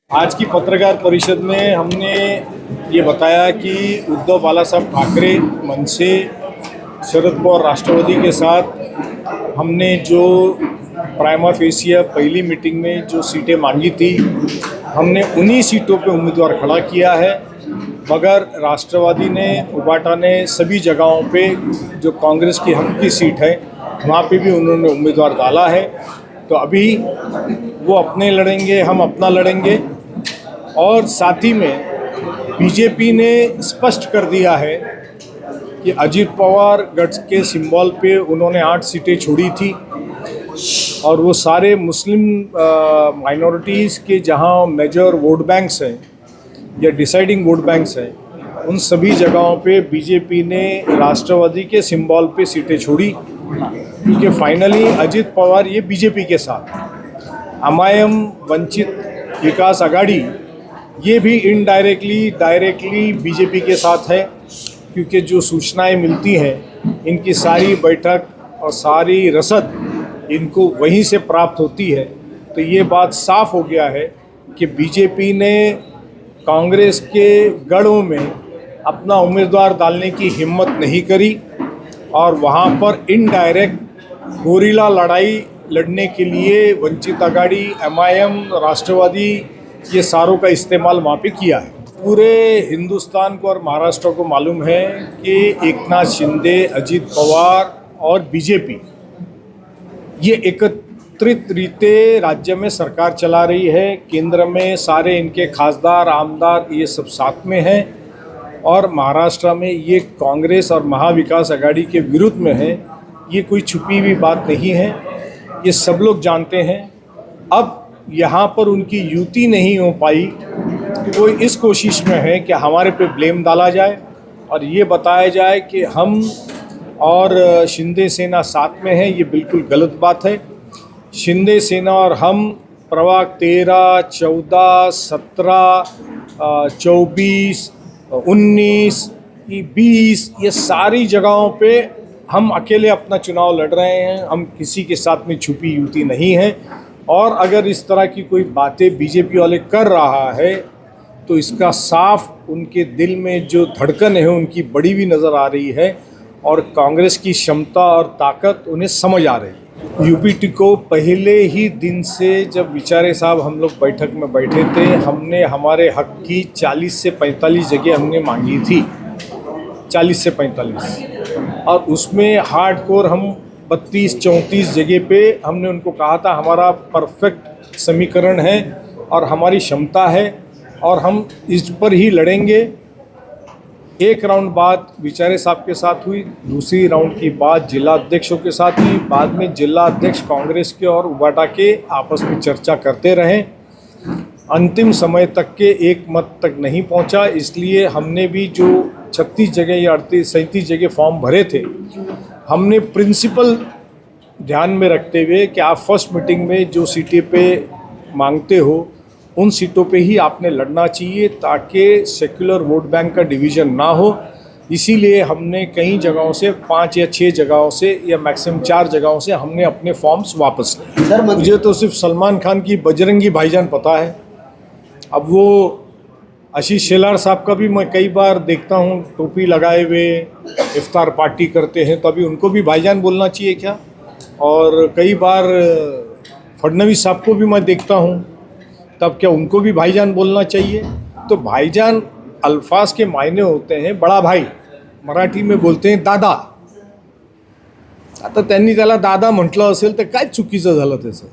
आज की पत्रकार परिषद में हमने ये बताया कि उद्धव बाला साहब ठाकरे मनसे शरद पवार राष्ट्रवादी के साथ हमने जो प्राइमा फेसिया पहली मीटिंग में जो सीटें मांगी थी, हमने उन्हीं सीटों पे उम्मीदवार खड़ा किया है। मगर राष्ट्रवादी ने, उबाटा ने सभी जगहों पे जो कांग्रेस की हक की सीट है वहाँ पे भी उन्होंने उम्मीदवार डाला है। तो अभी वो अपने लड़ेंगे, हम अपना लड़ेंगे। और साथ ही में बीजेपी ने स्पष्ट कर दिया है कि अजीत पवार गढ़ के सिंबल पे उन्होंने 8 सीटें छोड़ी थी और वो सारे मुस्लिम माइनॉरिटीज़ के जहां मेजर वोट बैंक्स हैं या डिसाइडिंग वोट बैंक्स हैं, उन सभी जगहों पे बीजेपी ने राष्ट्रवादी के सिंबल पे सीटें छोड़ी, क्योंकि फाइनली अजीत पवार ये बीजेपी के साथ, एमआईएम वंचित विकास आघाड़ी ये भी इनडायरेक्टली डायरेक्टली बीजेपी के साथ है, क्योंकि जो सूचनाएं मिलती हैं इनकी सारी बैठक और सारी रसद इनको वहीं से प्राप्त होती है। तो ये बात साफ हो गया है कि बीजेपी ने कांग्रेस के गढ़ों में अपना उम्मीदवार डालने की हिम्मत नहीं करी और वहाँ पर इनडायरेक्ट गोरिल्ला लड़ाई लड़ने के लिए वंचित आघाड़ी, एमआईएम, राष्ट्रवादी ये सारों का इस्तेमाल वहाँ पे किया है। पूरे हिंदुस्तान को और महाराष्ट्र को मालूम है कि एकनाथ शिंदे, अजीत पवार और बीजेपी ये एकत्रित रीते राज्य में सरकार चला रही है। केंद्र में सारे इनके खासदार, आमदार ये सब साथ में हैं और महाराष्ट्र में ये कांग्रेस और महाविकास आघाड़ी के विरुद्ध में है। ये कोई छुपी हुई बात नहीं है, ये सब लोग जानते हैं। अब यहाँ पर उनकी युति नहीं हो पाई, वो इस कोशिश में है कि हमारे पे ब्लेम डाला जाए और ये बताया जाए कि हम और शिंदे सेना साथ में है। ये बिल्कुल गलत बात है। शिंदे सेना और हम प्रभाग 13, 14, 17, 24, 19, 20 ये सारी जगहों पे हम अकेले अपना चुनाव लड़ रहे हैं। हम किसी के साथ में छुपी युति नहीं है। और अगर इस तरह की कोई बातें बीजेपी वाले कर रहा है तो इसका साफ उनके दिल में जो धड़कन है उनकी बढ़ी हुई नज़र आ रही है और कांग्रेस की क्षमता और ताकत उन्हें समझ आ रही है। यूपीटी को पहले ही दिन से जब विचारे साहब हम लोग बैठक में बैठे थे, हमने हमारे हक की 40 से 45 जगह हमने मांगी थी, 40 से 45, और उसमें हार्डकोर हम 32-34 जगह पे हमने उनको कहा था हमारा परफेक्ट समीकरण है और हमारी क्षमता है और हम इस पर ही लड़ेंगे। एक राउंड बात विचारे साहब के साथ हुई, दूसरी राउंड की बात जिला अध्यक्षों के साथ हुई। बाद में जिला अध्यक्ष कांग्रेस के और उबाटा के आपस में चर्चा करते रहे। अंतिम समय तक के एक मत तक नहीं पहुंचा, इसलिए हमने भी जो 36 जगह या 37 जगह फॉर्म भरे थे, हमने प्रिंसिपल ध्यान में रखते हुए कि आप फर्स्ट मीटिंग में जो सीटें पे मांगते हो उन सीटों पे ही आपने लड़ना चाहिए ताकि सेक्युलर वोट बैंक का डिवीज़न ना हो। इसीलिए हमने कई जगहों से 5 या 6 जगहों से या मैक्सिमम 4 जगहों से हमने अपने फॉर्म्स वापस लिए। मुझे तो सिर्फ सलमान खान की बजरंगी भाईजान पता है। अब वो आशीष शेलार साहब का भी मैं कई बार देखता हूँ टोपी लगाए हुए इफ्तार पार्टी करते हैं, तो अभी उनको भी भाईजान बोलना चाहिए क्या? और कई बार फडणवीस साहब को भी मैं देखता हूँ, तब क्या उनको भी भाईजान बोलना चाहिए? तो भाईजान अल्फाज के मायने होते हैं बड़ा भाई, मराठी में बोलते हैं दादा। आता त्यांनी त्याला दादा म्हटलं असेल तर काय चुकीचं झालं त्याचं?